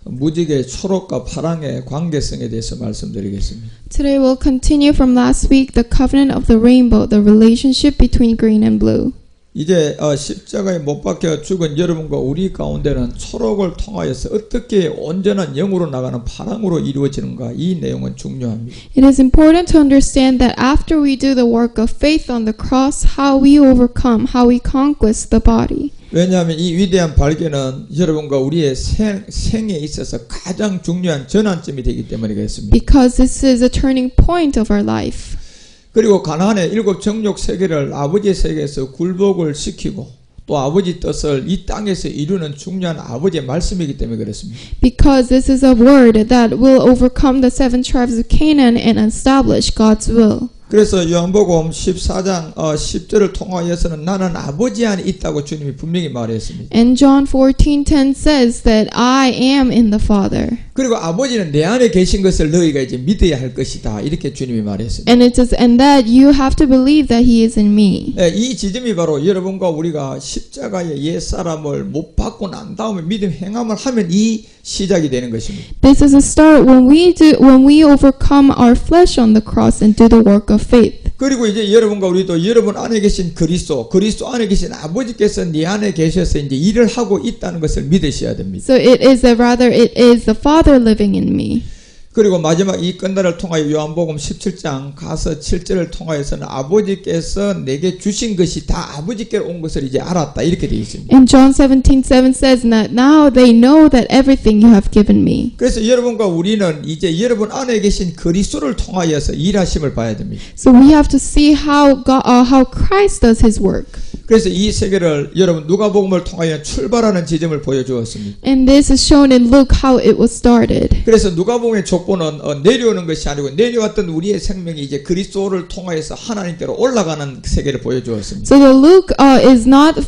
무지개 초록과 파랑의 관계성에 대해서 말씀드리겠습니다. Today we'll continue from last week the covenant of the rainbow, the relationship between green and blue. 이제 십자가에 못 박혀 죽은 여러분과 우리 가운데는 초록을 통하여서 어떻게 온전한 영으로 나가는 파랑으로 이루어지는가, 이 내용은 중요합니다. It is important to understand that after we do the work of faith on the cross, how we overcome, how we conquest the body. 왜냐하면 이 위대한 발견은 여러분과 우리의 생에 있어서 가장 중요한 전환점이 되기 때문에 그렇습니다. Because this is a turning point of our life. 그리고 가나안의 일곱 정욕 세계를 아버지의 세계에서 굴복을 시키고 또 아버지 뜻을 이 땅에서 이루는 중요한 아버지의 말씀이기 때문에 그렇습니다. Because this is a word that will overcome the 7 tribes of Canaan and establish God's will. 그래서 요한복음 14장 10절을 통하여서는 나는 아버지 안에 있다고 주님이 분명히 말했습니다. And John 14:10 says that I am in the Father. 그리고 아버지는 내 안에 계신 것을 너희가 이제 믿어야 할 것이다, 이렇게 주님이 말했습니다. And it says, and that you have to believe that He is in me. 이 지점이 바로 여러분과 우리가 십자가의 옛사람을 못 받고 난 다음에 믿음 행함을 하면 이 시작이 되는 것입니다. This is a start when we overcome our flesh on the cross and do the work of faith. 그리고 이제 여러분과 우리도 여러분 안에 계신 그리스도 안에 계신 아버지께서 네 안에 계셔서 이제 일을 하고 있다는 것을 믿으셔야 됩니다. So it is the Father living in me. 그리고 마지막 이 끝날을 통하여 요한복음 17장 가서 7절을 통하여서는 아버지께서 내게 주신 것이 다 아버지께로 온 것을 이제 알았다, 이렇게 되어 있습니다. And John 17:7 says that now they know that everything you have given me. 그래서 여러분과 우리는 이제 여러분 안에 계신 그리스도를 통하여서 일하심을 봐야 됩니다. So we have to see how Christ does His work. 그래서 이 세계를 여러분 누가복음을 통하여 출발하는 지점을 보여주었습니다. And this is shown in Luke how it was started. 그래서 누가복음의 족보는 내려오는 것이 아니고 내려왔던 우리의 생명이 이제 그리스도를 통하여서 하나님께로 올라가는 세계를 보여주었습니다. So the Luke is not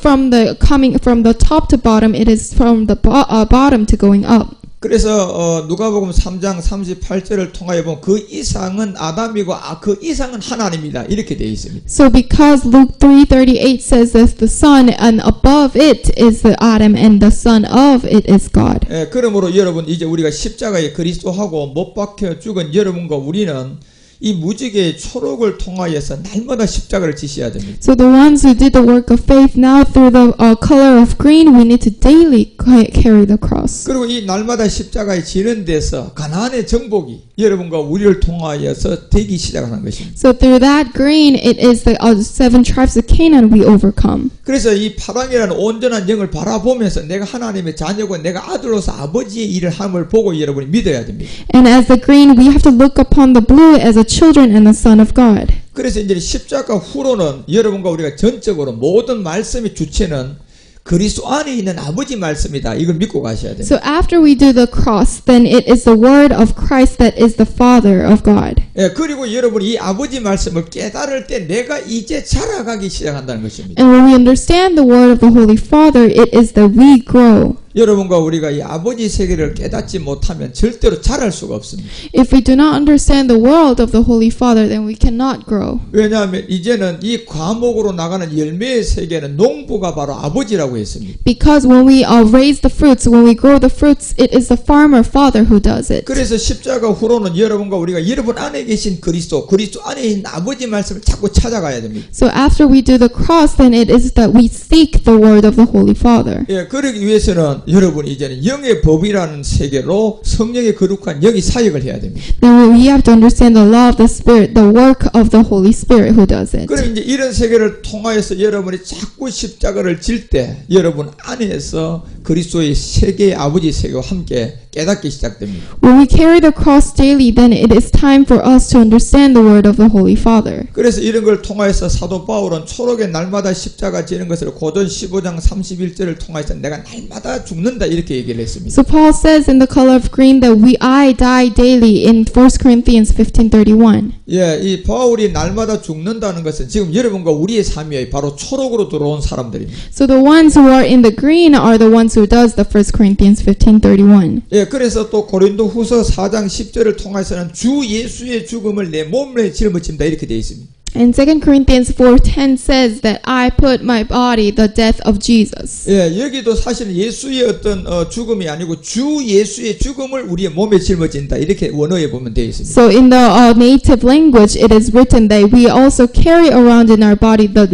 coming from the top to bottom. It is from the bottom to going up. 그래서 누가복음 3장 38절을 통하여 보면 그 이상은 아담이고 그 이상은 하나님이다, 이렇게 되어 있습니다. So because Luke 3:38 says that the Son and above it is the Adam and the Son of it is God. 그러므로 여러분 이제 우리가 십자가에 그리스도하고 못 박혀 죽은 여러분과 우리는 이 무지개의 초록을 통하여서 날마다 십자가를 지셔야 됩니다. So the ones who did the work of faith now through the color of green, we need to daily carry the cross. 그리고 이 날마다 십자가에 지는 데서 가나안의 정복이 여러분과 우리를 통하여서 되기 시작하는 것입니다. So through that green, it is the 7 tribes of Canaan we overcome. 그래서 이 파랑이라는 온전한 영을 바라보면서 내가 하나님의 자녀고 내가 아들로서 아버지의 일을 함을 보고 여러분이 믿어야 됩니다. And as the green, we have to look upon the blue as a children and the Son of God. 그래서 이제 십자가 후로는 여러분과 우리가 전적으로 모든 말씀의 주체는 그리스도 안에 있는 아버지 말씀이다, 이걸 믿고 가셔야 됩니다. So after we do the cross, then it is the word of Christ that is the Father of God. 그리고 여러분이 이 아버지 말씀을 깨달을 때 내가 이제 자라가기 시작한다는 것입니다. And when we understand the word of the Holy Father, it is that we grow. 여러분과 우리가 이 아버지 세계를 깨닫지 못하면 절대로 자랄 수가 없습니다. If we do not understand the world of the Holy Father, then we cannot grow. 왜냐하면 이제는 이 과목으로 나가는 열매의 세계는 농부가 바로 아버지라고 했습니다. Because when we raise the fruits, when we grow the fruits, it is the farmer father who does it. 그래서 십자가 후로는 여러분과 우리가 여러분 안에 계신 그리스도 안에 있는 아버지 말씀을 자꾸 찾아가야 됩니다. So after we do the cross, then it is that we seek the word of the Holy Father. 그러기 위해서는 여러분이 이제는 영의 법이라는 세계로 성령의 거룩한 영이 사역을 해야 됩니다. Then we have to understand the law of the Spirit, the work of the Holy Spirit who does it. 그럼 이제 이런 세계를 통하여서 여러분이 자꾸 십자가를 질 때 여러분 안에서 그리스도의 세계의 아버지 세계와 함께 깨닫기 시작됩니다. When we carry the cross daily, then it is time for us to understand the word of the Holy Father. 그래서 이런 걸 통하여서 사도 바울은 초록의 날마다 십자가 지는 것을 고전 15장 31절을 통해서 내가 날마다 죽는다, 이렇게 얘기를 했습니다. So Paul says in the color of green that I die daily in 1 Corinthians 15:31. 이 바울이 날마다 죽는다는 것은 지금 여러분과 우리의 삶이에요. 바로 초록으로 들어온 사람들입니다. So the ones who are in the green are the ones who does the 1 Corinthians 15:31. 그래서 또 고린도후서 4장 10절을 통해서는 주 예수의 죽음을 내 몸에 짊어진다, 이렇게 되어 있습니다. And 2 Corinthians 4:10 says that I put my body the death of Jesus. 예, 여기도 사실은 예수의 어떤 죽음이 아니고 주 예수의 죽음을 우리의 몸에 짊어진다. 이렇게 원어에 보면 되어 있습니다. So in the native language, it is written that we also carry around in our body the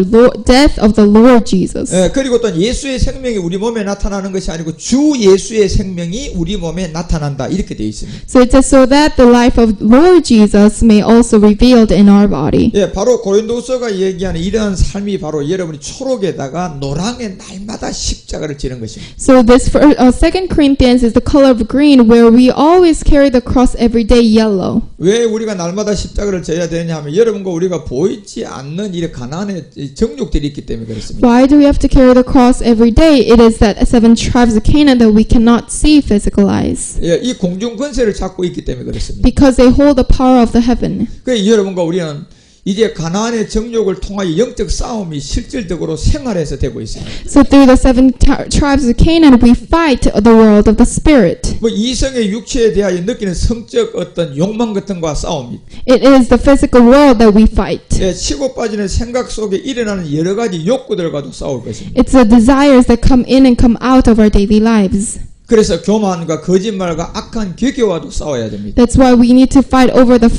death of the Lord Jesus. 예, 그리고 또 예수의 생명이 우리 몸에 나타나는 것이 아니고 주 예수의 생명이 우리 몸에 나타난다. 이렇게 되어 있습니다. So it says so that the life of Lord Jesus may also revealed in our body. 예, 바로 고린도서가 얘기하는 이러한 삶이 바로 여러분이 초록에다가 노랑의 날마다 십자가를 지는 것입니다. So this 2 Corinthians is the color of green, where we always carry the cross every day yellow. 왜 우리가 날마다 십자가를 져야 되냐 하면 여러분과 우리가 보이지 않는 이 가난의 정욕들이 있기 때문에 그렇습니다. Why do we have to carry the cross every day? It is that 7 tribes of Canaan that we cannot see physical eyes. 예, 이 공중 권세를 잡고 있기 때문에 그렇습니다. Because they hold the power of the heaven. 그래서 여러분과 우리는 이제 가나안의 정욕을 통하여 영적 싸움이 실질적으로 생활에서 되고 있습니다. So through the 7 tribes of Canaan, we fight the world of the spirit. 뭐 이성의 육체에 대하여 느끼는 성적 어떤 욕망 같은 거와 싸움입니다. It is the physical world that we fight. 예, 치고 빠지는 생각 속에 일어나는 여러 가지 욕구들과도 싸울 것입니다. It's the desires that come in and come out of our daily lives. 그래서 교만과 거짓말과 악한 괴교와도 싸워야 됩니다. That's why we need to fight over the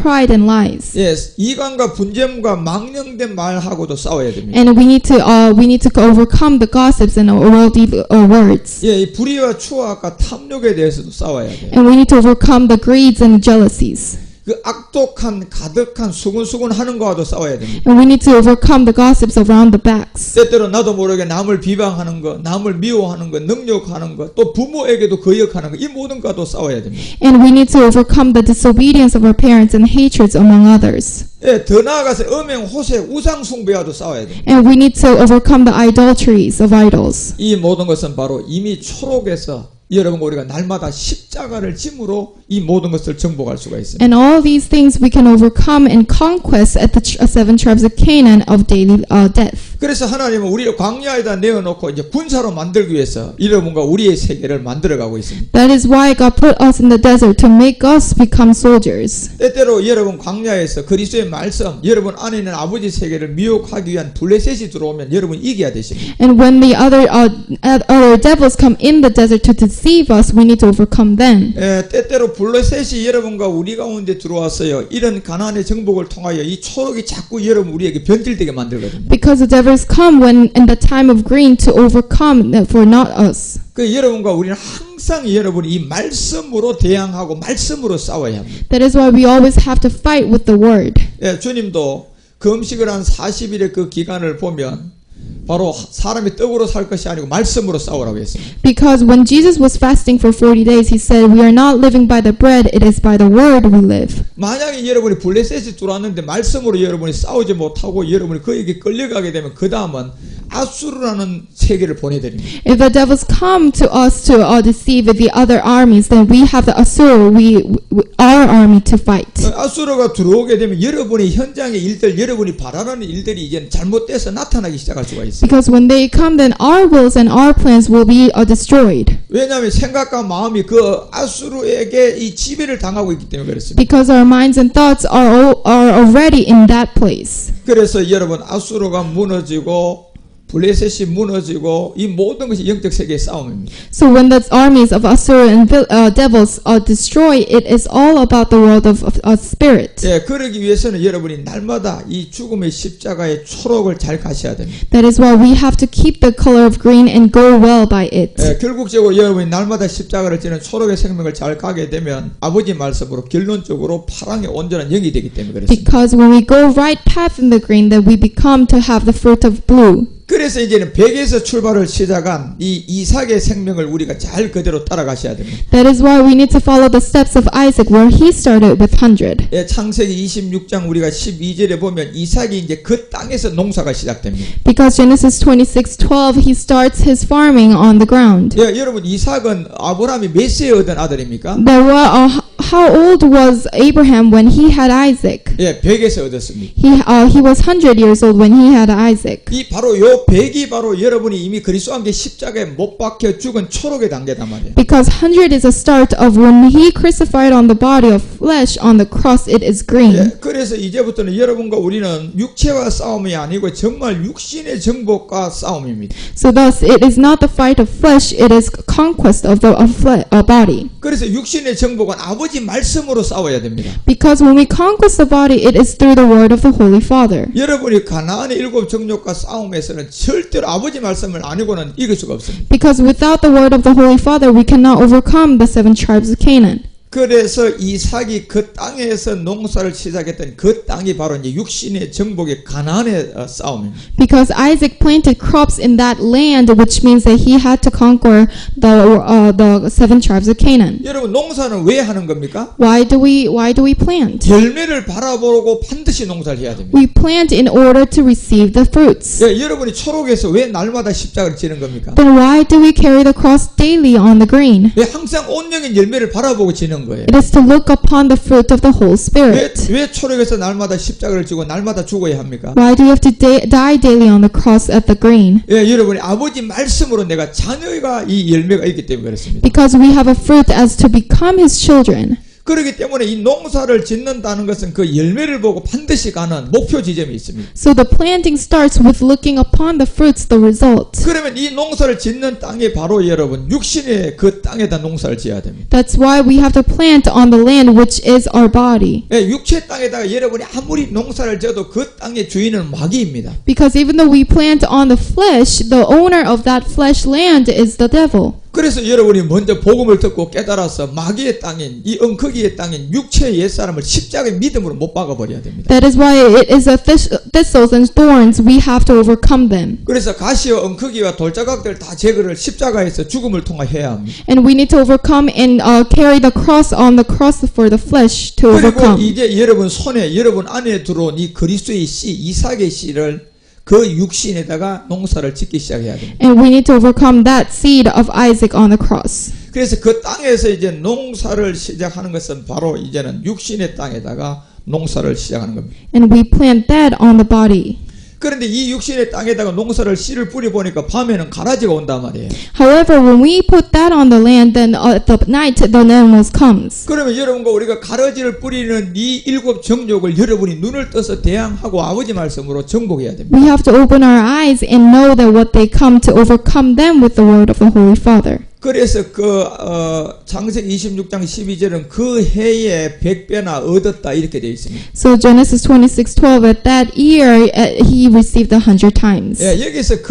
pride and lies. 예, 이간과 분쟁과 망령된 말하고도 싸워야 됩니다. And we need to overcome the gossips and worldly words. 예, 이 불의와 추악과 탐욕에 대해서도 싸워야 돼요. And we need to overcome the greeds and jealousies. 그 악독한 가득한 수군수군 하는 거와도 싸워야 됩니다. And we need to overcome the gossips around the backs. 때때로 나도 모르게 남을 비방하는 거, 남을 미워하는 거, 능욕하는 거, 또 부모에게도 거역하는 거, 이 모든 것도 싸워야 됩니다. And we need to overcome the disobedience of our parents and hatreds among others. 예, 더 나아가서 음행, 호색, 우상 숭배와도 싸워야 됩니다. And we need to overcome the idolatries of idols. 이 모든 것은 바로 이미 초록에서 여러분과 우리가 날마다 십자가를 짐으로 이 모든 것을 정복할 수가 있습니다. And all these things we can overcome in conquest at the 7 tribes of Canaan of daily death. 그래서 하나님은 우리를 광야에다 내어놓고 이제 군사로 만들기 위해서 여러분과 우리의 세계를 만들어가고 있습니다. That is why God put us in the desert to make us become soldiers. 때때로 여러분 광야에서 그리스도의 말씀, 여러분 안에 있는 아버지 세계를 미혹하기 위한 블레셋이 들어오면 여러분 이겨야 되십니다. And when the other devils come in the desert to deceive us, we need to overcome them. 때때로 블레셋이 여러분과 우리 가운데 들어왔어요. 이런 가나안의 정복을 통하여 이 초록이 자꾸 여러분 우리에게 변질되게 만들거든요. Because the devils come when in the time of green to overcome for not us. 그 여러분과 우리는 항상 여러분이 이 말씀으로 대항하고 말씀으로 싸워야 합니다. That is why we always have to fight with the word. 예, 주님도 금식을 한 40일의 그 기간을 보면 바로 사람이 떡으로 살 것이 아니고 말씀으로 싸우라고 했습니다. Because when Jesus was fasting for 40 days, he said, "We are not living by the bread; it is by the word we live." 만약에 여러분이 블레셋이 들어왔는데 말씀으로 여러분이 싸우지 못하고 여러분이 그에게 끌려가게 되면 그 다음은 아수르라는 세계를 보내드립니다. If the devils come to us to deceive the other armies, then we have the Asur, our army to fight. 아수르가 들어오게 되면 여러분의 현장의 일들, 여러분이 바라는 일들이 이제 잘못돼서 나타나기 시작할 수가 있어요. Because when they come, then our wills and our plans will be destroyed. 왜냐하면 생각과 마음이 그 아수르에게 이 지배를 당하고 있기 때문에 그렇습니다. Because our minds and thoughts are already in that place. 그래서 여러분 아수르가 무너지고 블레셋이 무너지고 이 모든 것이 영적 세계의 싸움입니다. So when the armies of Asur and devils are destroyed, it is all about the world of spirit. 예, 그러기 위해서는 여러분이 날마다 이 죽음의 십자가의 초록을 잘 가셔야 됩니다. That is why we have to keep the color of green and go well by it. 예, 결국적으로 여러분이 날마다 십자가를 지는 초록의 생명을 잘 가게 되면 아버지 말씀으로 결론적으로 파랑의 온전한 영이 되기 때문에 그렇습니다. Because when we go right path in the green, then we become to have the fruit of blue. 그래서 이제는 100에서 출발을 시작한 이 이삭의 생명을 우리가 잘 그대로 따라가셔야 됩니다. That is why we need to follow the steps of Isaac, where he started with 100. 예, 창세기 26장 우리가 12절에 보면 이삭이 이제 그 땅에서 농사가 시작됩니다. Because Genesis 26:12, he starts his farming on the ground. 예, 여러분 이삭은 아브라함이 몇 세에 얻은 아들입니까? There were, how old was Abraham when he had Isaac? 예, 100에서 얻었습니다. He was 100 years old when he had Isaac. 이 바로 요 100이 바로 여러분이 이미 그리스도와 함께 십자가에 못 박혀 죽은 초록의 단계단 말이에요. Because 100 is a start of when he crucified on the body of flesh on the cross, it is green. 예, 그래서 이제부터는 여러분과 우리는 육체와 싸움이 아니고 정말 육신의 정복과 싸움입니다. So thus, it is not the fight of flesh, it is conquest of the body. 그래서 육신의 정복은 아버지 말씀으로 싸워야 됩니다. Because when we conquest the body, it is through the word of the Holy Father. 여러분이 가나안의 7 정욕과 싸움에서는 절대로 아버지 말씀을 아니고는 이길 수가 없습니다. Because without the word of the Holy Father, we cannot overcome the 7 tribes of Canaan. 그래서 이삭이 그 땅에서 농사를 시작했던 그 땅이 바로 이제 육신의 정복의 가나안의 싸움입니다. Because Isaac planted crops in that land, which means that he had to conquer the 7 tribes of Canaan. 여러분 농사는 왜 하는 겁니까? Why do we plant? 열매를 바라보고 반드시 농사를 해야 됩니다. We plant in order to receive the fruits. 예, 여러분이 초록에서 왜 날마다 십자가를 지는 겁니까? Then why do we carry the cross daily on the green? 왜 항상 온영의 열매를 바라보고 지는 거예요? It is to look upon the fruit of the Holy Spirit. 왜 초록에서 날마다 십자가를 지고 날마다 죽어야 합니까? Why do you have to die daily on the cross at the green? 예, 여러분이 아버지 말씀으로 내가 자녀가 이 열매가 있기 때문에 그렇습니다. Because we have a fruit as to become His children. 그렇기 때문에 이 농사를 짓는다는 것은 그 열매를 보고 반드시 가는 목표 지점이 있습니다. So the planting starts with looking upon the fruits, the result. 그러면 이 농사를 짓는 땅이 바로 여러분 육신의 그 땅에다 농사를 지어야 됩니다. That's why we have to plant on the land which is our body. 예, 육체 땅에다가 여러분이 아무리 농사를 지어도 그 땅의 주인은 마귀입니다. Because even though we plant on the flesh, the owner of that flesh land is the devil. 그래서 여러분이 먼저 복음을 듣고 깨달아서 마귀의 땅인 이 엉크기의 땅인 육체의 옛사람을 십자가의 믿음으로 못 박아버려야 됩니다. That is why it is a thistles and thorns. We have to overcome them. 그래서 가시와 엉크기와 돌자각들 다 제거를 십자가에서 죽음을 통해 해야 합니다. And we need to overcome and carry the cross on the cross for the flesh to 그리고 overcome. 이제 여러분 손에 여러분 안에 들어온 이 그리스도의 씨 이삭의 씨를 그 육신에다가 농사를 짓기 시작해야 됩니다. And we need to overcome that seed of Isaac on the cross. 그래서 그 땅에서 이제 농사를 시작하는 것은 바로 이제는 육신의 땅에다가 농사를 시작하는 겁니다. And we plant that on the body. 그런데 이 육신의 땅에다가 농사를 씨를 뿌려 보니까 밤에는 가라지가 온단 말이에요. However, when we put that on the land, then at the night the animals comes. 그러면 여러분과 우리가 가라지를 뿌리는 이 7 정욕을 여러분이 눈을 떠서 대항하고 아버지 말씀으로 정복해야 됩니다. We have to open our eyes and know that what they come to overcome them with the word of the Holy Father. 그래서 창세기 26장 12절은 그 해에 100배나 얻었다 이렇게 되어 있습니다. So Genesis 26:12, at that year he received 100 times. 예, 여기서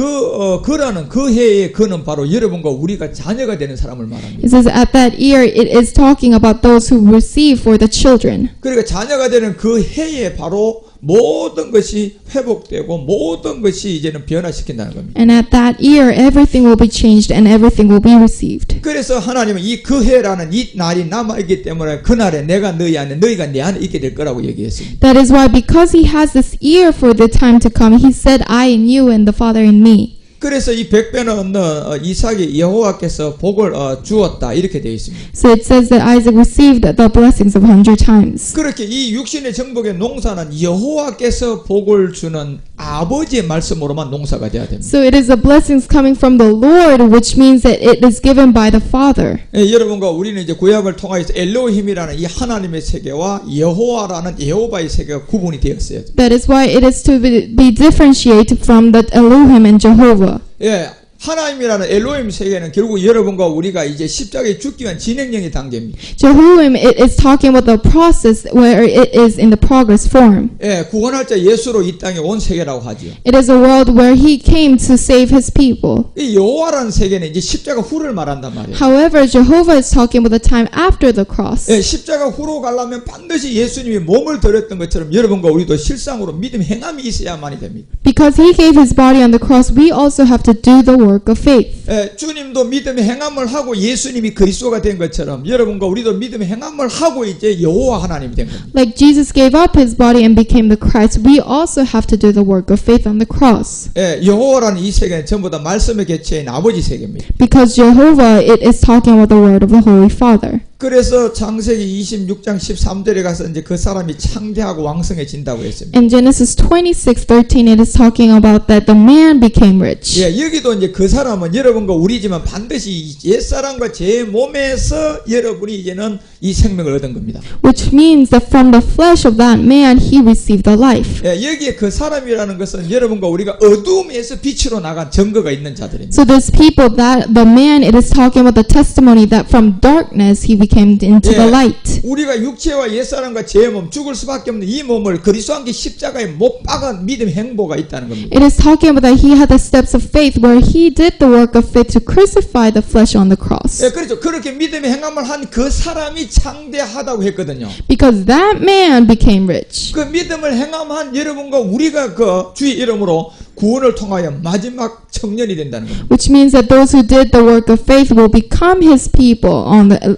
그라는 그 해의 그는 바로 여러분과 우리가 자녀가 되는 사람을 말합니다. It says at that year it is talking about those who receive for the children. 그러니까 자녀가 되는 그 해에 바로 모든 것이 회복되고 모든 것이 이제는 변화시킨다는 겁니다. And at that year everything will be changed and everything will be received. 그래서 하나님은 이 그 해라는 이 날이 남아있기 때문에 그날에 내가 너희 안에 너희가 내 안에 있게 될 거라고 얘기했습니다. That is why, because he has this year for the time to come, he said, I in you and the Father in me. 그래서 이 100배는 얻는 이삭이 여호와께서 복을 주었다 이렇게 되어 있습니다. So it says that Isaac received the blessings of 100 times. 그렇게 이 육신의 정복의 농사는 여호와께서 복을 주는 아버지의 말씀으로만 농사가 돼야 됩니다. So it is the blessings coming from the Lord, which means that it is given by the Father. 예, 여러분과 우리는 이제 구약을 통해서 엘로힘이라는 이 하나님의 세계와 여호와라는 여호와의 세계가 구분이 되었어요. That is why it is to be differentiated from the Elohim and Jehovah. 예, 하나님이라는 엘로힘 세계는 결국 여러분과 우리가 이제 십자가에 죽기 위한 진행형의 단계입니다. Jehovah, it is talking about the process where it is in the progress form. 예, 구원할 자 예수로 이 땅에 온 세계라고 하죠. It is a world where he came to save his people. 이 여호와라는 세계는 이제 십자가 후를 말한단 말이에요. However, Jehovah is talking about the time after the cross. 예, 십자가 후로 가려면 반드시 예수님이 몸을 드렸던 것처럼 여러분과 우리도 실상으로 믿음 행함이 있어야만이 됩니다. Because he gave his body on the cross, we also have to do the work of faith. 예, 주님도 믿음의 행함을 하고 예수님이 그리스도가 된 것처럼 여러분과 우리도 믿음의 행함을 하고 이제 여호와 하나님이 된 겁니다. Like Jesus gave up his body and became the Christ, we also have to do the work of faith on the cross. 예, 여호와라는 이 세계는 전부 다 말씀의 객체인 아버지 세계입니다. Because Jehovah, it is talking about the word of the Holy Father. 그래서 창세기 26장 13절에 가서 이제 그 사람이 창대하고 왕성해진다고 했습니다. In Genesis 26:13, it is talking about that the man became rich. 예, 여기도 이제 그 사람은 여러분과 우리지만 반드시 옛사람과 제 몸에서 여러분이 이제는 이 생명을 얻은 겁니다. Which means that from the flesh of that man, he received the life. 예, 여기에 그 사람이라는 것은 여러분과 우리가 어둠에서 빛으로 나간 증거가 있는 자들입니다. So these people, that the man, it is talking about the testimony that from darkness he became into the light. 우리가 육체와 옛사람과 제 몸, 죽을 수밖에 없는 이 몸을 그리스도와 함께 십자가에 못 박은 믿음 행보가 있다는 겁니다. It is talking about that he had the steps of faith where he did the work of faith to crucify the flesh on the cross. 예, 그렇죠. 그렇게 믿음의 행함을 한 그 사람이 창대하다고 했거든요. Because that man became rich. 그 믿음을 행함한 여러분과 우리가 그 주의 이름으로 구원을 통하여 마지막 청년이 된다는 겁니다. Which means that those who did the work of faith will become his people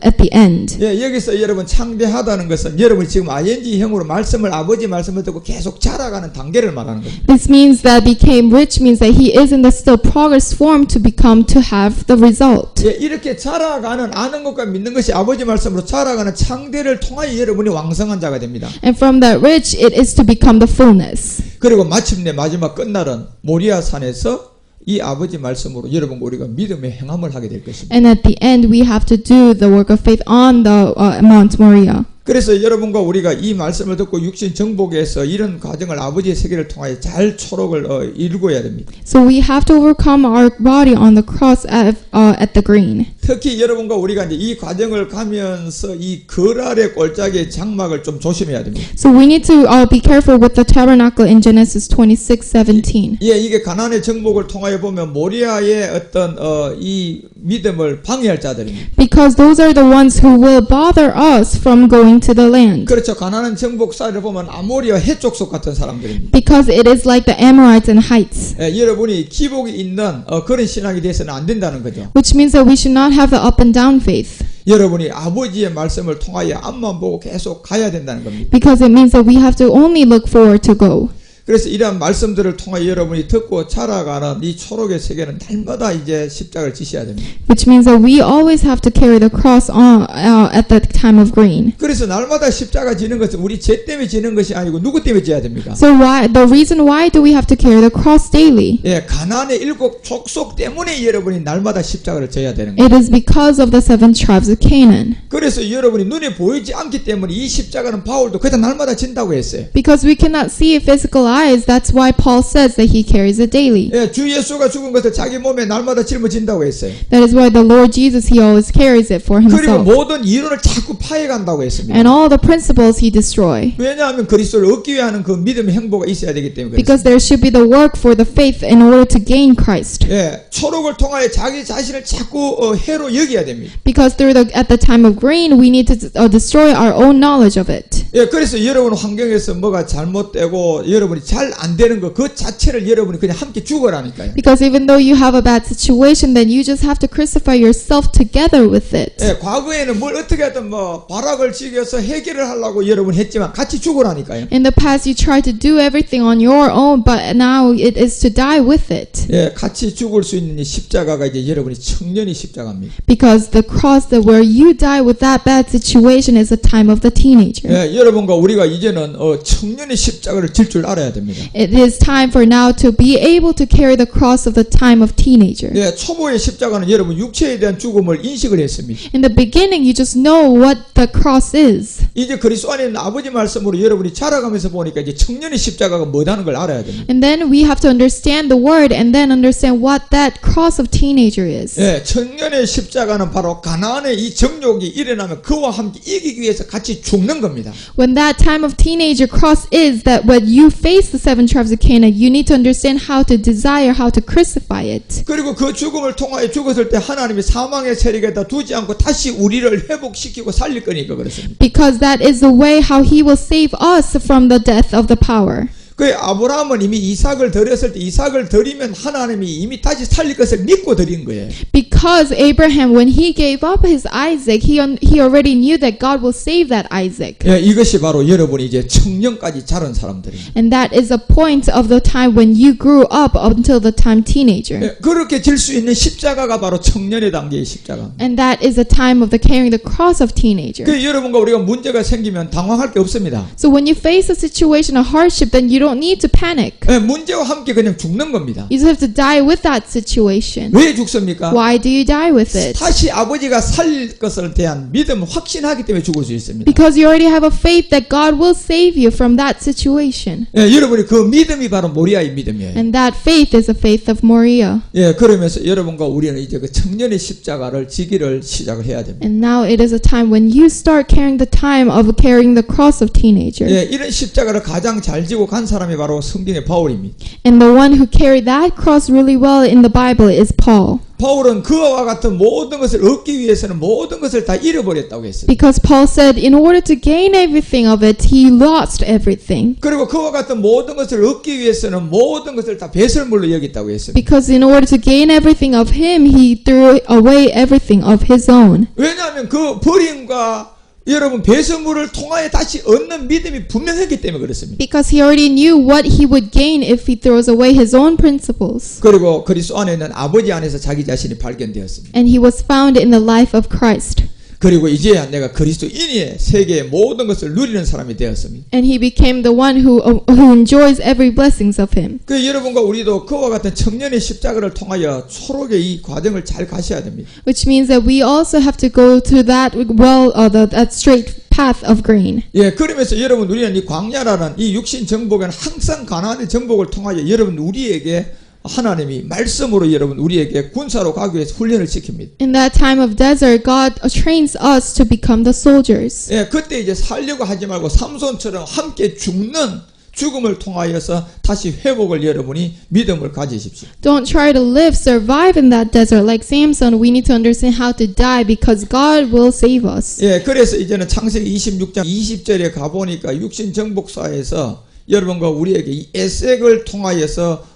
at the end. 예, 여기서 여러분 창대하다는 것은 여러분이 지금 ing형으로 아버지 말씀을 듣고 계속 자라가는 단계를 말하는 겁니다. This means that became rich means that he is in the still progress form to become to have the result. 예, 이렇게 자라가는 아는 것과 믿는 것이 아버지 말씀으로 자라가는 창대를 통하여 여러분이 왕성한 자가 됩니다. And from that rich, it is to become the fullness. 그리고 마침내 마지막 끝날은 모리아 산에서 이 아버지 말씀으로 여러분과 우리가 믿음의 행함을 하게 될 것입니다. And at the end, we have to do the work of faith on the Mount Moriah. 그래서 여러분과 우리가 이 말씀을 듣고 육신 정복에서 이런 과정을 아버지의 세계를 통하여 잘 초록을 이루어야 됩니다. So we have to overcome our body on the cross at the green. 특히 여러분과 우리가 이제 이 과정을 가면서 이 거랄의 골짜기의 장막을 좀 조심해야 됩니다. So we need to be careful with the tabernacle in Genesis 26:17. 예, 이게 가나안의 정복을 통하여 보면 모리아의 어떤 이 믿음을 방해할 자들입니다. Because those are the ones who will bother us from going to the land. 그렇죠. 가나안 정복사를 보면 아모리와 해족속 같은 사람들입니다. Because it is like the Amorites and Hittites. 예, 여러분이 기복이 있는 그런 신앙이 돼서는 안 된다는 거죠. Which means that we should not have the up and down faith. 여러분이 아버지의 말씀을 통하여 앞만 보고 계속 가야 된다는 겁니다. Because it means that we have to only look forward to go. 그래서 이러한 말씀들을 통하여 여러분이 듣고 자라가는 이 초록의 세계는 날마다 이제 십자가를 지셔야 됩니다. Which means that we always have to carry the cross on at the time of green. 그래서 날마다 십자가 지는 것은 우리 죄 때문에 지는 것이 아니고 누구 때문에 져야 됩니까? So the reason why do we have to carry the cross daily? 예, 가나안의 7 족속 때문에 여러분이 날마다 십자가를 져야 되는 거예요. It is because of the 7 tribes of Canaan. 그래서 여러분이 눈에 보이지 않기 때문에 이 십자가는 바울도 그다 날마다 진다고 했어요. Because we cannot see it physical eyes, that's why Paul says that he carries it daily. 예, 주 예수가 죽은 것을 자기 몸에 날마다 짊어진다고 했어요. That is why the Lord Jesus, he always carries it for 그리고 himself. 모든 이론을 자꾸 파해간다고 했습니다. And all the principles he destroy. 왜냐하면 그리스도를 얻기 위한 그 믿음의 행보가 있어야 되기 때문에 Because there should be the work for the faith in order to gain Christ. 예, 초록을 통하여 자기 자신을 자꾸 해로 여겨야 됩니다. Because at the time of green, we need to destroy our own knowledge of it. 예, 그래서 여러분 환경에서 뭐가 잘못되고 여러분이 잘 안 되는 거 그 자체를 여러분이 그냥 함께 죽어라니까요. Because even though you have a bad situation, then you just have to crucify yourself together with it. 예, 과거에는 뭘 어떻게 하든 뭐 발악을 지겨서 해결을 하려고 여러분 했지만 같이 죽어라니까요. In the past, you tried to do everything on your own, but now it is to die with it. 예, 같이 죽을 수 있는 이 십자가가 이제 여러분이 청년이 십자가입니다. Because the cross that where you die with that bad situation is the time of the teenager. 예, 여러분과 우리가 이제는 청년의 십자가를 질 줄 알아야 됩니다. It is time for now to be able to carry the cross of the time of teenager. 예, 초보의 십자가는 여러분 육체에 대한 죽음을 인식을 했습니다. In the beginning, you just know what the cross is. 이제 그리스도 안에 있는 아버지 말씀으로 여러분이 자라가면서 보니까 이제 청년의 십자가가 뭐라는 걸 알아야 됩니다. And then we have to understand the word and then understand what that cross of teenager is. 예, 청년의 십자가는 바로 가나안의 이 정욕이 일어나면 그와 함께 이기기 위해서 같이 죽는 겁니다. When that time of teenager cross is that when you face the 7 tribes of Canaan, you need to understand how to desire, how to crucify it. 그리고 그 죽음을 통하여 죽었을 때 하나님이 사망의 세력에다 두지 않고 다시 우리를 회복시키고 살릴 거니까 그렇습니다. Because that is the way how he will save us from the death of the power. 그 아브라함은 이미 이삭을 드렸을 때 이삭을 드리면 하나님이 이미 다시 살릴 것을 믿고 드린 거예요. Because Abraham, when he gave up his Isaac, he already knew that God will save that Isaac. 예, 이것이 바로 여러분이 이제 청년까지 자란 사람들입니다. And that is a point of the time when you grew up until the time teenager. 예, 그렇게 질 수 있는 십자가가 바로 청년의 단계의 십자가. And that is a time of the carrying the cross of teenager. 그 여러분과 우리가 문제가 생기면 당황할 게 없습니다. So when you face a situation of hardship, then you don't need to panic. 예, 문제와 함께 그냥 죽는 겁니다. You just have to die with that situation. 왜 죽습니까? Why do you die with it? 다시 아버지가 살릴 것을 대한 믿음을 확신하기 때문에 죽을 수 있습니다. Because you already have a faith that God will save you from that situation. 예, 여러분이 그 믿음이 바로 모리아의 믿음이에요. And that faith is a faith of Moriah. 예, 그러면서 여러분과 우리는 이제 그 청년의 십자가를 지기를 시작을 해야 됩니다. And now it is a time when you start carrying the time of carrying the cross of teenager. 예, 이런 십자가를 가장 잘 지고 간 사람이 바로 성경의 바울입니다. And the one who carried that cross really well in the Bible is Paul. 바울은 그와 같은 모든 것을 얻기 위해서는 모든 것을 다 잃어버렸다고 했어요. Because Paul said in order to gain everything of it, he lost everything. 그리고 그와 같은 모든 것을 얻기 위해서는 모든 것을 다 배설물로 여겼다고 했습니다. Because in order to gain everything of him, he threw away everything of his own. 왜냐하면 그 버림과 여러분 배설물을 통하여 다시 얻는 믿음이 분명했기 때문에 그렇습니다. Because he already knew what he would gain if he throws away his own principles. 그리고 그리스도 안에 있는 아버지 안에서 자기 자신이 발견되었습니다. And he was found in the life of Christ. 그리고 이제야 내가 그리스도인이의 세계의 모든 것을 누리는 사람이 되었습니다. And he became the one who enjoys every blessings of him. 그 여러분과 우리도 그와 같은 청년의 십자가를 통하여 초록의 이 과정을 잘 가셔야 됩니다. Which means that we also have to go through that that straight path of grain. 예, 그러면서 여러분 우리는 이 광야라는 이 육신 정복에는 항상 가나안의 정복을 통하여 여러분 우리에게 하나님이 말씀으로 여러분 우리에게 군사로 가기 위해서 훈련을 시킵니다. In that time of desert, God trains us to become the soldiers. 예, 그때 이제 살려고 하지 말고 삼손처럼 함께 죽음을 통하여서 다시 회복을 여러분이 믿음을 가지십시오. Don't try to survive in that desert like Samson. We need to understand how to die because God will save us. 예, 그래서 이제는 창세기 26장 20절에 가보니까 육신 정복사에서 여러분과 우리에게 이 에색을 통하여서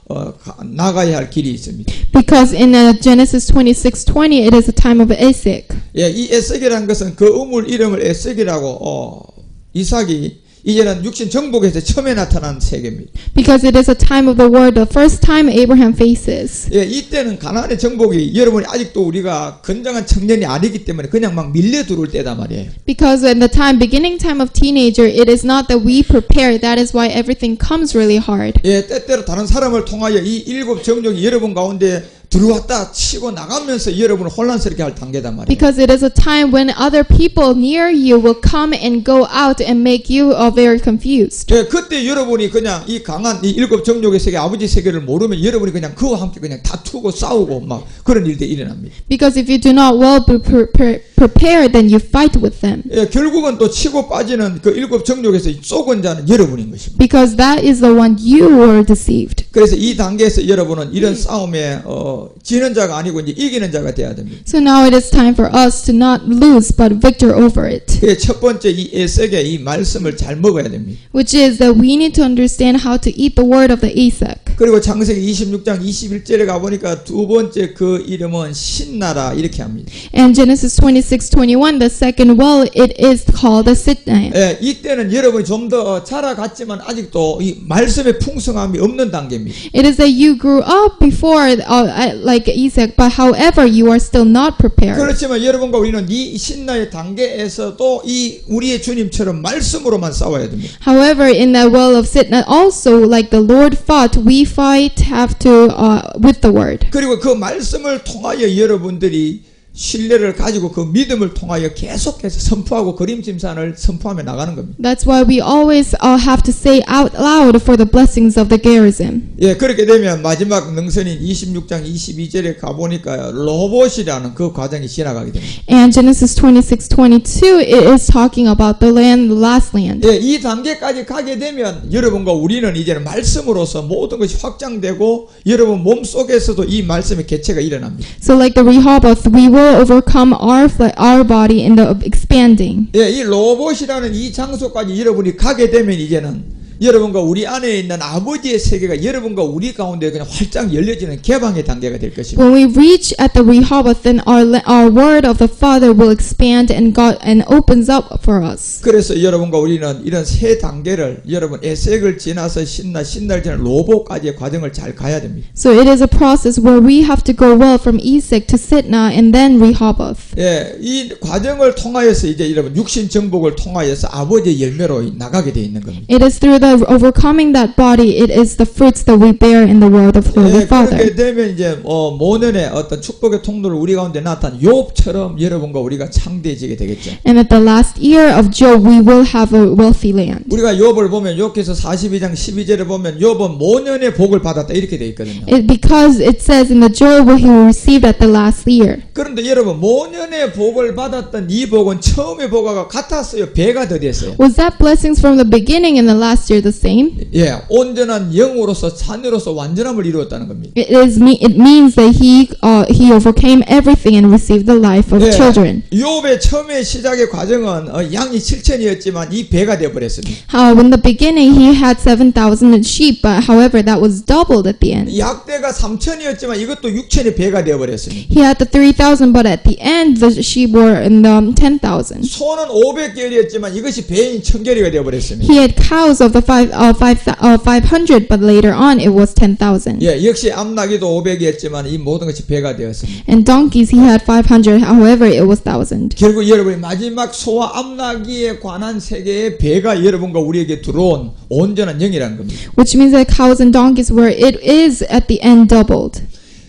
나가야 할 길이 있습니다. Because in Genesis 26:20, it is a time of Esek. 예, 이 에색이라는 것은 그 우물 이름을 에색이라고 이삭이 이제는 육신 정복에서 처음에 나타난 세계입니다. Because it is a time of the word, the first time Abraham faces. 예, 이때는 가나안의 정복이 여러분이 아직도 우리가 건장한 청년이 아니기 때문에 그냥 막 밀려 들어올 때다 말이에요. Because in the beginning time of teenager, it is not that we prepare. That is why everything comes really hard. 예, 때때로 다른 사람을 통하여 이 일곱 정욕이 여러분 가운데 들어왔다 치고 나가면서 여러분을 혼란스럽게 할 단계단 말이에요. Because it is a time when other people near you will come and go out and make you very confused. 예, 그때 여러분이 그냥 이 강한 이 일곱 정욕의 세계 아버지 세계를 모르면 여러분이 그냥 그와 함께 그냥 다투고 싸우고 막 그런 일들이 일어납니다. Because if you do not well prepare, then you fight with them. 예, 결국은 또 치고 빠지는 그 일곱 정욕에서 쏘은 자는 여러분인 것입니다. Because that is the one you were deceived. 그래서 이 단계에서 여러분은 이런 싸움에 지는 자가 아니고 이제 이기는 자가 돼야 됩니다. So now it is time for us to not lose but victor over it. 그 첫 번째 이 에색의 이 말씀을 잘 먹어야 됩니다. Which is that we need to understand how to eat the word of the Esek. 그리고 창세기 26장 21절에 가보니까 두 번째 그 이름은 신나라 이렇게 합니다. And Genesis 26:21, the second well, it is called the Sitnah. 예, 이때는 여러분이 좀 더 자라갔지만 아직도 이 말씀의 풍성함이 없는 단계입니다. It is that you grew up before like Esek, but however you are still not prepared. 그렇지만 여러분과 우리는 이 신나의 단계에서도 이 우리의 주님처럼 말씀으로만 싸워야 됩니다. However, in the well of Sitnah also, like the Lord fought, we have to with the word. 그리고 그 말씀을 통하여 여러분들이 신뢰를 가지고 그 믿음을 통하여 계속해서 선포하고 그림짐산을 선포하며 나가는 겁니다. That's why we always have to say out loud for the blessings of the Gerizim. 예, 그렇게 되면 마지막 능선인 26장 22절에 가보니까 로봇이라는 그 과정이 지나가게 됩니다. And Genesis 26:22, it is talking about the last land. 예, 이 단계까지 가게 되면 여러분과 우리는 이제는 말씀으로서 모든 것이 확장되고 여러분 몸 속에서도 이 말씀의 개체가 일어납니다. So like the Rehoboth, we will overcome our body in the expanding. 예, 이 로봇이라는 이 장소까지 여러분이 가게 되면 이제는 여러분과 우리 안에 있는 아버지의 세계가 여러분과 우리 가운데 그냥 활짝 열려지는 개방의 단계가 될 것입니다. When we reach at the Rehoboth, then our word of the Father will expand and God and opens up for us. 그래서 여러분과 우리는 이런 세 단계를 여러분 에색을 지나서 신날 지나 로보까지의 과정을 잘 가야 됩니다. So it is a process where we have to go well from Esek to Sitna and then Rehoboth. 예, 이 과정을 통하여서 이제 여러분 육신 정복을 통하여서 아버지의 열매로 나가게 돼 있는 겁니다. It is through the overcoming that body, it is the fruits that we bear in the word of the Holy 예, Father. 그렇게 되면 이제 모년의 어떤 축복의 통로를 우리 가운데 나타난 욥처럼 여러분과 우리가 창대해지게 되겠죠. And at the last year of Job, we will have a wealthy land. 우리가 욥을 보면 욥기서 42장 12절에 보면 욥은 모년의 복을 받았다 이렇게 돼 있거든요. Because it says in the Job what he received at the last year. 그런데 여러분 모년의 복을 받았던 이 복은 처음의 복과 같았어요? 배가 더 됐어요? Was that blessings from the beginning and the last year the same? 예, 온전한 영으로서 자녀로서 완전함을 이루었다는 겁니다. It means that he overcame everything and received the life of 예, children. 욥의 처음의 시작의 과정은 양이 7천이었지만 이 배가 되어 버렸습니다. In the beginning he had 7,000 sheep, but however that was doubled at the end. 약대가 3천이었지만 이것도 6천의 배가 되어 버렸습니다. He had the 3,000, but at the end the sheep were in the 10,000. 소는 500개월이었지만 이것이 배인 1,000개월이 되어 버렸습니다. He had cows of the 500, but later on it was 10,000. 예, 역시 암나기도 500이었지만 이 모든 것이 배가 되었습니다. And donkeys he had 500, however it was 1,000. 결국 여러분이 마지막 소와 암나기에 관한 세계의 배가 여러분과 우리에게 들어온 온전한 영이라는 겁니다. Which means that cows and donkeys were it is at the end doubled.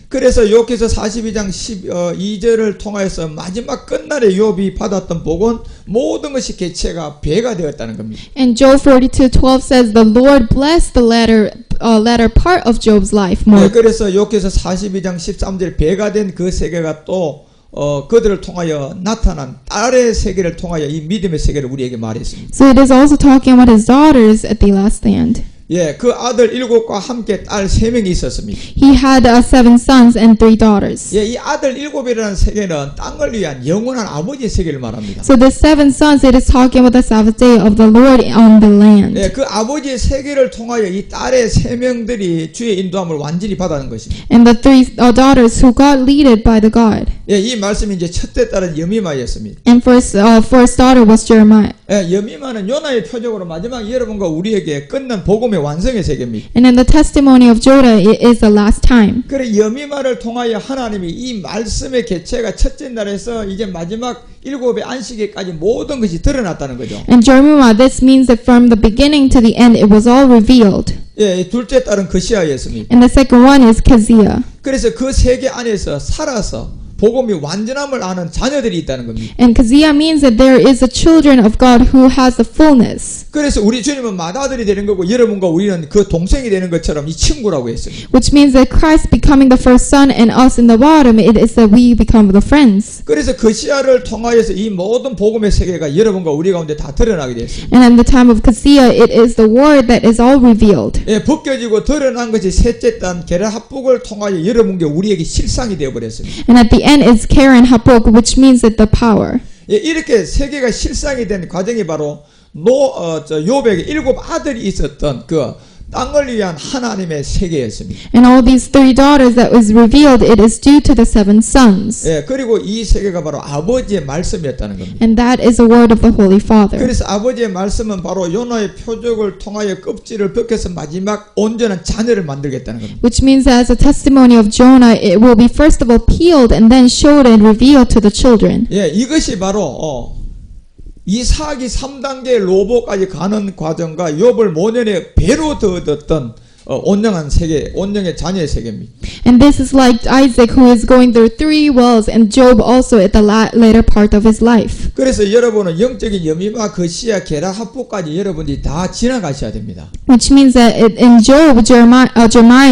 그래서 욥기서 42장 12절을 통해서 마지막 끝날에 욥이 받았던 복은 모든 것이 개체가 배가 되었다는 겁니다. And Job 42:12 says the Lord blessed the latter part of Job's life more. 네, 그래서 욥기서 42장 13절 배가 된 그 세계가 또 그들을 통하여 나타난 딸의 세계를 통하여 이 믿음의 세계를 우리에게 말했습니다. So it is also talking about his daughters at the last stand. 예, 그 아들 7과 함께 딸 3명이 있었습니다. He had 7 sons and 3 daughters. 예, 이 아들 7이라는 세계는 땅을 위한 영원한 아버지의 세계를 말합니다. So the 7 sons, it is talking about the Sabbath day of the Lord on the land. 예, 그 아버지의 세계를 통하여 이 딸의 3명들이 주의 인도함을 완전히 받아는 것입니다. And the 3 daughters who got leaded by the God. 예, 이 말씀이 이제 첫째 딸은 여미마였습니다. And first daughter was Jeremiah. 예, 여미마는 요나의 표적으로 마지막 여러분과 우리에게 끝난 복음의 완성의 세계입니다. And in the testimony of Jonah, it is the last time. 그래 여미마를 통하여 하나님이 이 말씀의 개체가 첫째 날에서 이제 마지막 7의 안식일까지 모든 것이 드러났다는 거죠. And Jeremiah, this means that from the beginning to the end, it was all revealed. 예, 둘째 딸은 그시아였습니다. And the second one is Keziah. 그래서 그 세계 안에서 살아서 복음이 완전함을 아는 자녀들이 있다는 겁니다. And Keziah means that there is a children of God who has the fullness. 그래서 우리 주님은 맏아들이 되는 거고 여러분과 우리는 그 동생이 되는 것처럼 이 친구라고 했습니다. Which means that Christ becoming the first son and us in the bottom, it is that we become the friends. 그래서 그시아를 통하여서 이 모든 복음의 세계가 여러분과 우리 가운데 다 드러나게 됐습니다. And in the time of Keziah, it is the word that is all revealed. 예, 벗겨지고 드러난 것이 셋째 딸 게라합북을 통하여 여러분께 우리에게 실상이 되어버렸습니다. And at the end is Karen Hapuk, which means that the power. 예, 이렇게 세계가 실상이 된 과정이 바로 욥에게 7 아들이 있었던 그 땅을 위한 하나님의 세계였습니다. And all these 3 daughters that was revealed, it is due to the 7 sons. 예, 그리고 이 세계가 바로 아버지의 말씀이었다는 겁니다. And that is the word of the Holy Father. 그래서 아버지의 말씀은 바로 요나의 표적을 통하여 껍질을 벗겨서 마지막 온전한 자녀를 만들겠다는 겁니다. Which means that as a testimony of Jonah, it will be first of all peeled and then showed and revealed to the children. 예, 이것이 바로 이삭이 3단계 로보까지 가는 과정과 욥을 모년에 배로 더 얻었던 온영한 세계, 온영의 자녀의 세계입니다. And this is like Isaac who is going through 3 wells and Job also at the later part of his life. 그래서 여러분은 영적인 여미와 그시아 게라합북까지 여러분이 다 지나가셔야 됩니다. Which means that in Job, Jeremiah,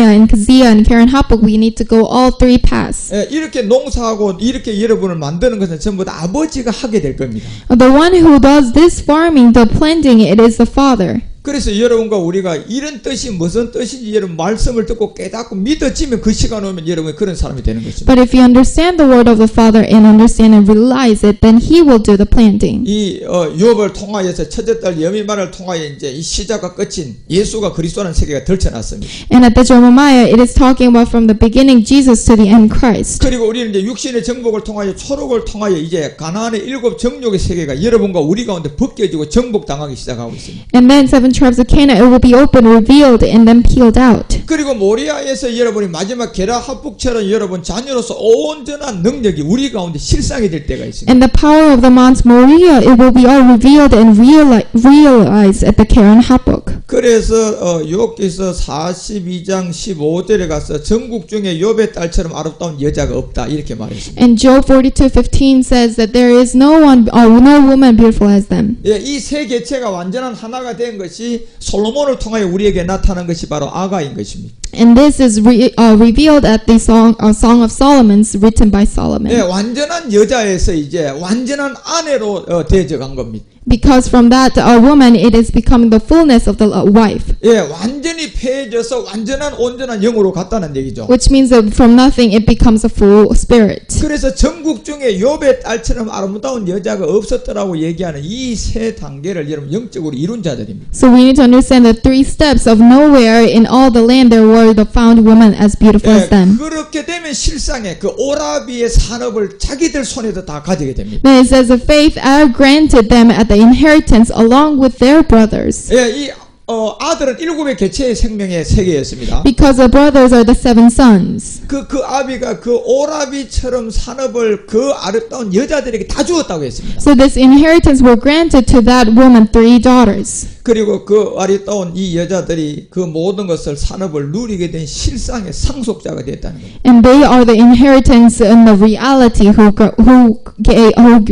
and Keziah, and Karen Hapuk, we need to go all 3 paths. 예, 이렇게 농사하고 이렇게 여러분을 만드는 것은 전부 다 아버지가 하게 될 겁니다. The one who does this farming, the planting, it is the Father. 그래서 여러분과 우리가 이런 뜻이 무슨 뜻인지 여러분 말씀을 듣고 깨닫고 믿어지면 그 시간 오면 여러분이 그런 사람이 되는 것입니다. But if you understand the word of the Father and understand and realize it, then He will do the planting. 이 욥을 통하여서 첫째 딸 여미만을 통하여 이제 이 시작과 끝인 예수가 그리스도라는 세계가 펼쳐놨습니다. And at the Jeremiah, it is talking about from the beginning Jesus to the end Christ. 그리고 우리는 이제 육신의 정복을 통하여 초록을 통하여 이제 가나안의 7 정욕의 세계가 여러분과 우리 가운데 벗겨지고 정복당하기 시작하고 있습니다. And then 7 tribes of Canaan, it will be opened, revealed, and then peeled out. 그리고 모리아에서 여러분이 마지막 게라 합북처럼 여러분 자녀로서 온전한 능력이 우리 가운데 실상이 될 때가 있습니다. And the power of the Mount Moriah, it will be all revealed and realized at the Keren Hapuk. 그래서 욥기서 42장 15절에 가서 전국 중에 욥의 딸처럼 아름다운 여자가 없다 이렇게 말했습니다. And Job 42:15 says that there is no woman beautiful as them. 예, 이 세 개체가 완전한 하나가 된 것이 솔로몬을 통하여 우리에게 나타난 것이 바로 아가인 것입니다. And this is revealed at the Song of Solomon's written by Solomon. 예, 완전한 여자에서 이제 완전한 아내로 되어간 겁니다. Because from that woman, it is becoming the fullness of the wife. 예, 완전히 폐해져서 완전한 온전한 영으로 갔다는 얘기죠. Which means that from nothing, it becomes a full spirit. 그래서 전국 중에 욥의 딸처럼 아름다운 여자가 없었더라고 얘기하는 이 세 단계를 여러분 영적으로 이룬 자들입니다. So we need to understand the 3 steps of nowhere in all the land there were the found women as beautiful as them. 그렇게 되면 실상에 그 오라비의 산업을 자기들 손에도 다 가지게 됩니다. Then it says the faith granted them at the inheritance along with their brothers. 예, 이 아들은 7의 개체의 생명의 세계였습니다. Because the brothers are the 7 sons. 그 아비가 그 오라비처럼 산업을 그 아름다운 여자들에게 다 주었다고 했습니다. So this inheritance were granted to that woman 3 daughters. 그리고 그 아름다운 이 여자들이 그 모든 것을 산업을 누리게 된 실상의 상속자가 됐다는 겁니다. And they are the inheritance and the reality who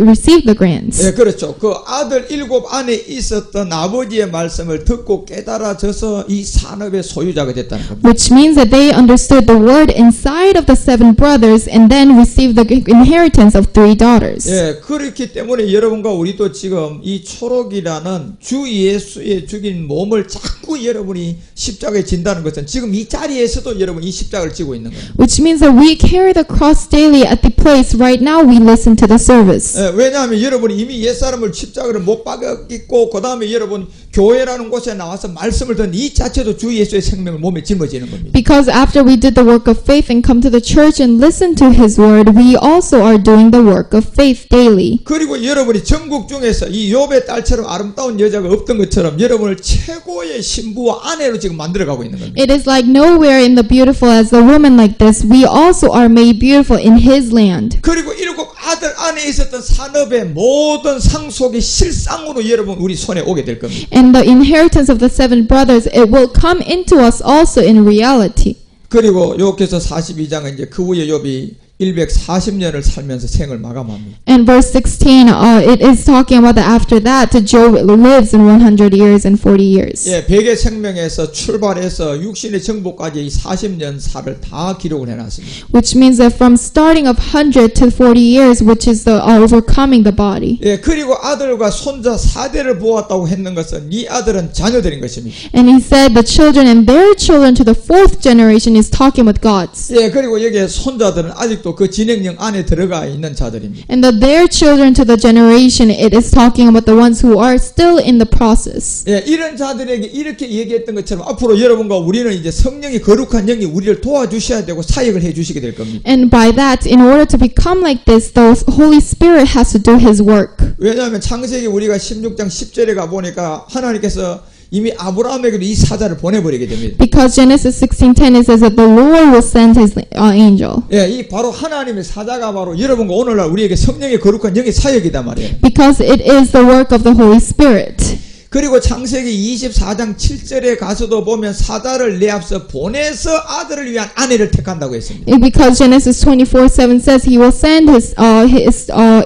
received the grants. 예, 그렇죠. 그 아들 7 안에 있었던 아버지의 말씀을 듣고 깨달아져서 이 산업의 소유자가 됐다는 겁니다. Which means that they understood the word inside of the 7 brothers and then received the inheritance of 3 daughters. 예, 그렇기 때문에 여러분과 우리도 지금 이 초록이라는 주 예수의 죽인 몸을 자꾸 여러분이 십자가에 진다는 것은 지금 이 자리에서도 여러분 이 십자가를 지고 있는 거예요. Which means that we carry the cross daily at the place right now we listen to the service. 예, 왜냐하면 여러분이 이미 옛사람을 십자가를 못 박았고 그 다음에 여러분 교회라는 곳에 나와서 말씀을 듣는 이 자체도 주 예수의 생명을 몸에 짊어지는 겁니다. Because after we did the work of faith and come to the church and listen to His word, we also are doing the work of faith daily. 그리고 여러분이 전국 중에서 이 욥의 딸처럼 아름다운 여자가 없던 것처럼 여러분을 최고의 신부와 아내로 지금 만들어가고 있는 겁니다. It is like nowhere in the beautiful as a woman like this. We also are made beautiful in His land. 그리고 7 아들 안에 있었던 산업의 모든 상속이 실상으로 여러분 우리 손에 오게 될 겁니다. And the inheritance of the 7 brothers, it will come into us also in reality. 그리고 욥기서 42장은 이제 그 후에 욥이 140년을 살면서 생을 마감합니다. And verse 16, it is talking about that after that, Job lives in 100 years and 40 years. 예, 백의 생명에서 출발해서 육신의 정복까지 이 40년 살을 다 기록을 해놨습니다. Which means that from starting of 100 to 40 years, which is the overcoming the body. 예, 그리고 아들과 손자 4대를 보았다고 했는 것은 이 아들은 자녀들인 것입니다. And he said the children and their children to the 4th generation is talking with God's. 예, 그리고 여기에 손자들은 아직도 그 진행령 안에 들어가 있는 자들입니다. And their children to the generation, it is talking about the ones who are still in the process. 예, 이런 자들에게 이렇게 얘기했던 것처럼 앞으로 여러분과 우리는 이제 성령이 거룩한 영이 우리를 도와주셔야 되고 사역을 해주시게 될 겁니다. And by that, in order to become like this, the Holy Spirit has to do His work. 왜냐하면 창세기 우리가 16장 10절에 가보니까 하나님께서 이미 아브라함에게도 이 사자를 보내버리게 됩니다. Because Genesis 16:10 it says that the Lord will send His angel. 예, 이 바로 하나님의 사자가 바로 여러분과 오늘날 우리에게 성령의 거룩한 영의 사역이단 말이에요. Because it is the work of the Holy Spirit. 그리고 창세기 24장 7절에 가서도 보면 사자를 내 앞서 보내서 아들을 위한 아내를 택한다고 했습니다. Because Genesis 24:7 says He will send His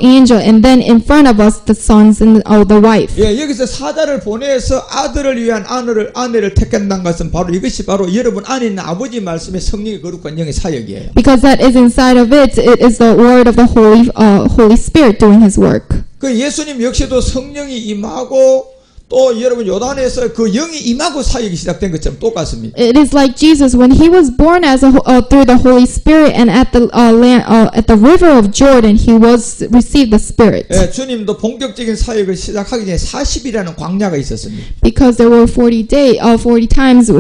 angel, and then in front of us the sons and the wife. 예, 여기서 사자를 보내서 아들을 위한 아내를 택한다는 것은 바로 이것이 바로 여러분 안에 있는 아버지 말씀의 성령의 거룩한 영의 사역이에요. Because that is inside of it. It is the word of the Holy Spirit doing His work. 그 예수님 역시도 성령이 임하고 또 여러분 요단에서 그 영이 임하고 사역이 시작된 것처럼 똑같습니다. It is like Jesus when he was born as through the Holy Spirit, and at the river of Jordan he received the Spirit. 예, 주님도 본격적인 사역을 시작하기 전에 40일이라는 광야가 있었습니다. Because there were 40 times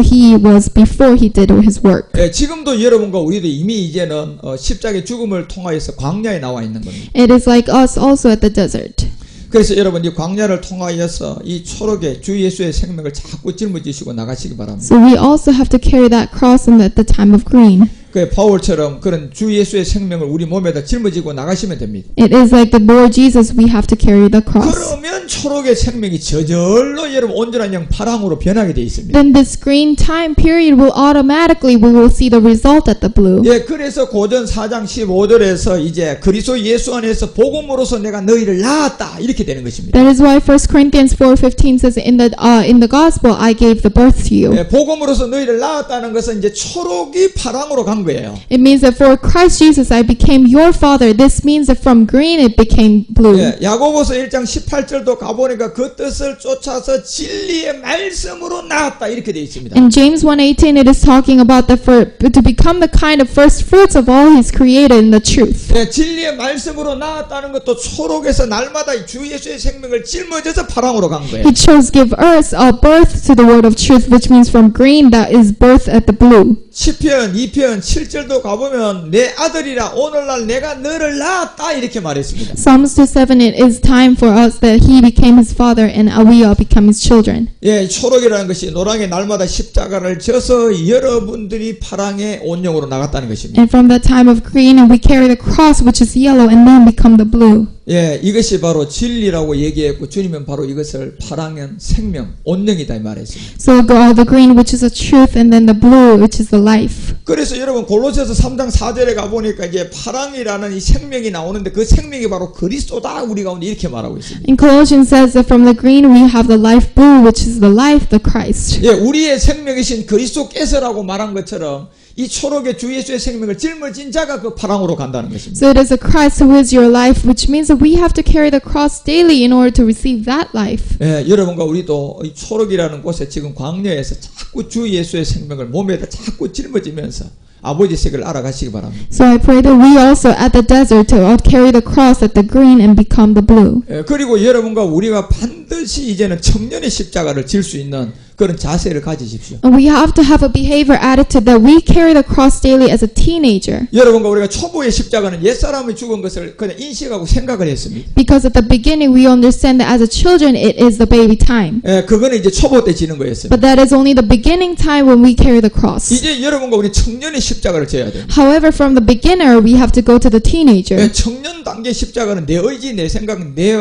before he did his work. 예, 지금도 여러분과 우리도 이미 이제는 십자가의 죽음을 통하여서 광야에 나와 있는 겁니다. It is like us also at the desert. 그래서 여러분 이 광야를 통하여서 이 초록의 주 예수의 생명을 자꾸 짊어지시고 나가시기 바랍니다. So we also have to carry that cross at the time of green. 그 바울처럼 그런 주 예수의 생명을 우리 몸에다 짊어지고 나가시면 됩니다. It is like the Lord Jesus, we have to carry the cross. 그러면 초록의 생명이 저절로 여러분 온전한 영 파랑으로 변하게 돼 있습니다. Then this green time period we will see the result at the blue. 예, 그래서 고전 4장 15절에서 이제 그리스도 예수 안에서 복음으로서 내가 너희를 낳았다 이렇게 되는 것입니다. That is why 1 Corinthians 4:15 says in the gospel I gave the birth to you. 예, 복음으로서 너희를 낳았다는 것은 이제 초록이 파랑으로 간 거예요. It means that for Christ Jesus I became your father. This means that from green it became blue. 예, 야고보서 1장 18절도 가보니까 그 뜻을 쫓아서 진리의 말씀으로 낳았다 이렇게 되어 있습니다. In James 1:18 it is talking about to become the kind of first fruits of all he's created in the truth. 예, 진리의 말씀으로 낳았다는 것도 초록에서 날마다 주 예수의 생명을 짊어져서 파랑으로 간 거예요. It shows give us a birth to the word of truth, which means from green that is birth at the blue. 시편 2편 7절도 가보면 내 아들이라 오늘날 내가 너를 낳았다 이렇게 말했습니다. Psalms 2:7 it is time for us that he became his father and we all become his children. 예, 초록이라는 것이 노랑에 날마다 십자가를 져서 여러분들이 파랑의 온영으로 나갔다는 것입니다. And from the time of green and we carry the cross which is yellow and then become the blue. 예, 이것이 바로 진리라고 얘기했고 주님은 바로 이것을 파랑은 생명, 온영이다 이 말했습니다. So the green which is the truth and then the blue which is the life. 그래서 여러분 골로새서 3장 4절에 가보니까 이제 파랑이라는 이 생명이 나오는데 그 생명이 바로 그리스도다 우리 가운데 이렇게 말하고 있습니다. In Colossians says that from the green we have the life blue which is the life, the Christ. 예, 우리의 생명이신 그리스도께서라고 말한 것처럼 이 초록의 주 예수의 생명을 짊어진 자가 그 파랑으로 간다는 것입니다. So it is a Christ who is your life, which means that we have to carry the cross daily in order to receive that life. 예, 여러분과 우리도 이 초록이라는 곳에 지금 광야에서 자꾸 주 예수의 생명을 몸에다 자꾸 짊어지면서 아버지 색을 알아가시기 바랍니다. So I pray that we also at the desert to carry the cross at the green and become the blue. 예, 그리고 여러분과 우리가 반드시 이제는 청년의 십자가를 질 수 있는 그런 자세를 가지십시오. And we have to have a behavior attitude that we carry the cross daily as a teenager. 여러분과 우리가 초보의 십자가는 옛사람이 죽은 것을 그냥 인식하고 생각을 했습니다. Because at the beginning we understand that as a children it is the baby time. 예, 그거는 이제 초보 때 지는 거였습니다. But that is only the beginning time when we carry the cross. 이제 여러분과 우리 청년의 십자가를 져야 돼요. However, from the beginner we have to go to the teenager. 예, 청년 단계 십자가는 내 의지, 내 생각, 내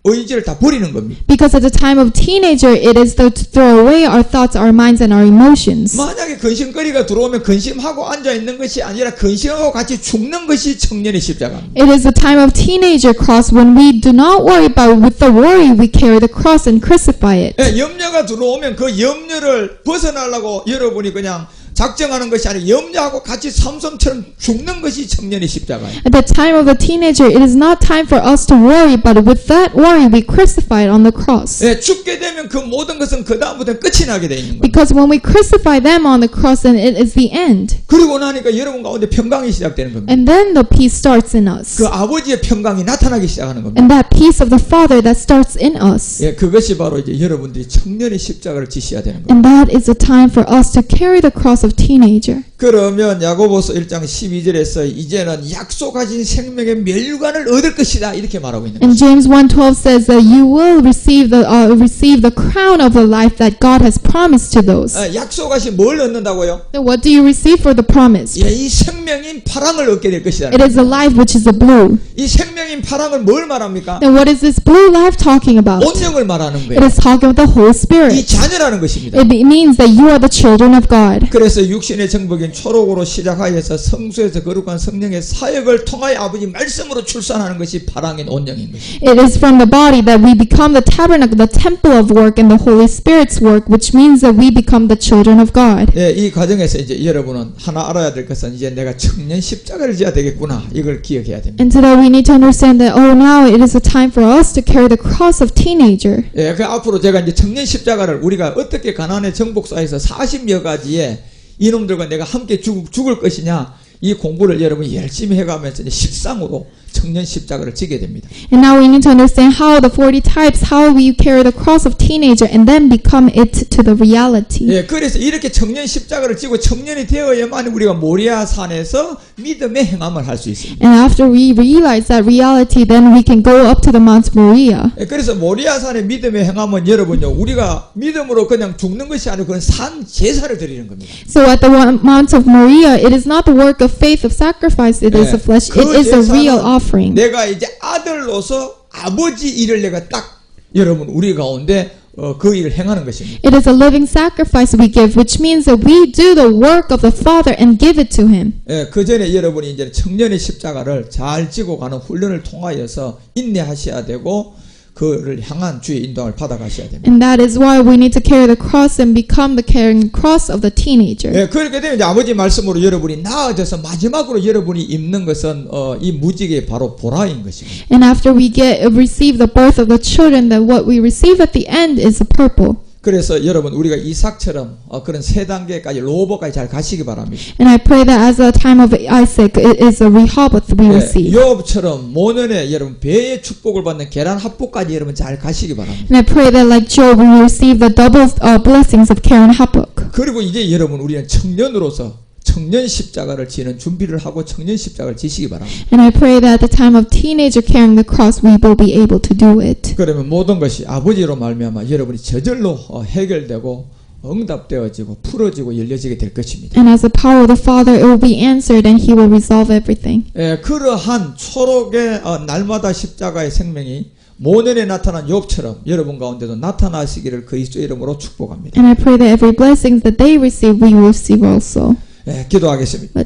의지를 다 버리는 겁니다. Because at the time of teenager, it is to throw away our thoughts, our minds, and our emotions. 만약에 근심거리가 들어오면 근심하고 앉아 있는 것이 아니라 근심하고 같이 죽는 것이 청년의 십자가입니다. It is the time of teenager cross when we do not worry about with the worry, we carry the cross and crucify it. 예, 염려가 들어오면 그 염려를 벗어나려고 여러분이 그냥 작정하는 것이 아니라 염려하고 같이 삼손처럼 죽는 것이 청년의 십자가예요. At the time of a teenager, it is not time for us to worry, but with that worry, we crucify it on the cross. 예, 죽게 되면 그 모든 것은 그 다음부터 끝이 나게 돼 있는 거예요. Because when we crucify them on the cross, then it is the end. 그리고 나니까 여러분 가운데 평강이 시작되는 겁니다. And then the peace starts in us. 그 아버지의 평강이 나타나기 시작하는 겁니다. And that peace of the Father that starts in us. 예, 그것이 바로 이제 여러분들이 청년의 십자가를 지셔야 되는 겁니다. And that is the time for us to carry the cross of teenager. 그러면 야고보서 1장 12절에서 이제는 약속하신 생명의 멸관을 얻을 것이다 이렇게 말하고 있는 And 거죠. James 1:12 says that you will receive the crown of the life that God has promised to those. 약속하신 뭘 얻는다고요? Then what do you receive for the promise? 예, 이 생명인 파랑을 얻게 될 것이다. It is the life which is the blue. 이 생명인 파랑을 뭘 말합니까? Then what is this blue life talking about? 온영을 말하는 It 거예요. is talking about the Holy 이 Spirit. 자녀라는 것입니다. It means that you are the children of God. 그래서 육신의 정복인 예수님이 초록으로 시작하여서 성소에서 거룩한 성령의 사역을 통하여 아버지 말씀으로 출산하는 것이 파랑인 온영인 것입니다. It is from the body that we become the tabernacle, the temple of work, and the Holy Spirit's work, which means that we become the children of God. 예, 이 과정에서 이제 여러분은 하나 알아야 될 것은 이제 내가 청년 십자가를 져야 되겠구나. 이걸 기억해야 됩니다. And so that we need to understand that, oh, now it is a time for us to carry the cross of teenager. 예, 그 앞으로 제가 이제 청년 십자가를 우리가 어떻게 가나안의 정복사에서 40여 가지의 이놈들과 내가 함께 죽을 것이냐 이 공부를 여러분이 열심히 해가면서 이제 실상으로 청년 십자가를 지게 됩니다. And now we need to understand how the 40 types, how we carry the cross of teenager and then become it to the reality. 예, 그래서 이렇게 청년 십자가를 지고 청년이 되어야만 우리가 모리아 산에서 믿음의 행함을 할 수 있습니다. And after we realize that reality, then we can go up to the Mount Moriah. 예, 그래서 모리아 산의 믿음의 행함은 여러분요, 우리가 믿음으로 그냥 죽는 것이 아니고 그건 산 제사를 드리는 겁니다. So at the Mount of Moriah, it is not the work of faith of sacrifice, it is 예, the flesh, 그 it is a real 제사는 offering. 내가 이제 아들로서 아버지 일을 내가 딱 여러분 우리 가운데 그 일을 행하는 것입니다. It is a living sacrifice we give, which means that we do the work of the Father and give it to Him. 예, 그 전에 여러분이 이제 청년의 십자가를 잘 지고 가는 훈련을 통하여서 인내하셔야 되고 그를 향한 주의 인도를 받아가셔야 됩니다. And that is why we need to carry the cross and become the carrying cross of the teenager. 예, 그렇게 되면 이제 아버지 말씀으로 여러분이 나아져서 마지막으로 여러분이 입는 것은 이 무지개의 바로 보라인 것입니다. And after we receive the birth of the children, then what we receive at the end is the purple. 그래서 여러분 우리가 이삭처럼 그런 세 단계까지 로버까지 잘 가시기 바랍니다. And I pray that as the time of Isaac, it is a Rehoboth we receive. 요업처럼 모년에 여러분 배의 축복을 받는 계란 합복까지 여러분 잘 가시기 바랍니다. And I pray that like Job, we receive the double blessings of Karen Habakkuk. 그리고 이제 여러분 우리는 청년으로서 청년 십자가를 지는 준비를 하고 청년 십자가를 지시기 바랍니다. And I pray that at the time of teenager carrying the cross, we will be able to do it. 그러면 모든 것이 아버지로 말미암아 여러분이 저절로 해결되고 응답되어지고 풀어지고 열려지게 될 것입니다. And as the power of the Father, it will be answered and He will resolve everything. 예, 그러한 초록의 날마다 십자가의 생명이 모년에 나타난 욥처럼 여러분 가운데도 나타나시기를 그리스도 이름으로 축복합니다. And I pray that every blessing that they receive, we will receive also. 예, 기도하겠습니다.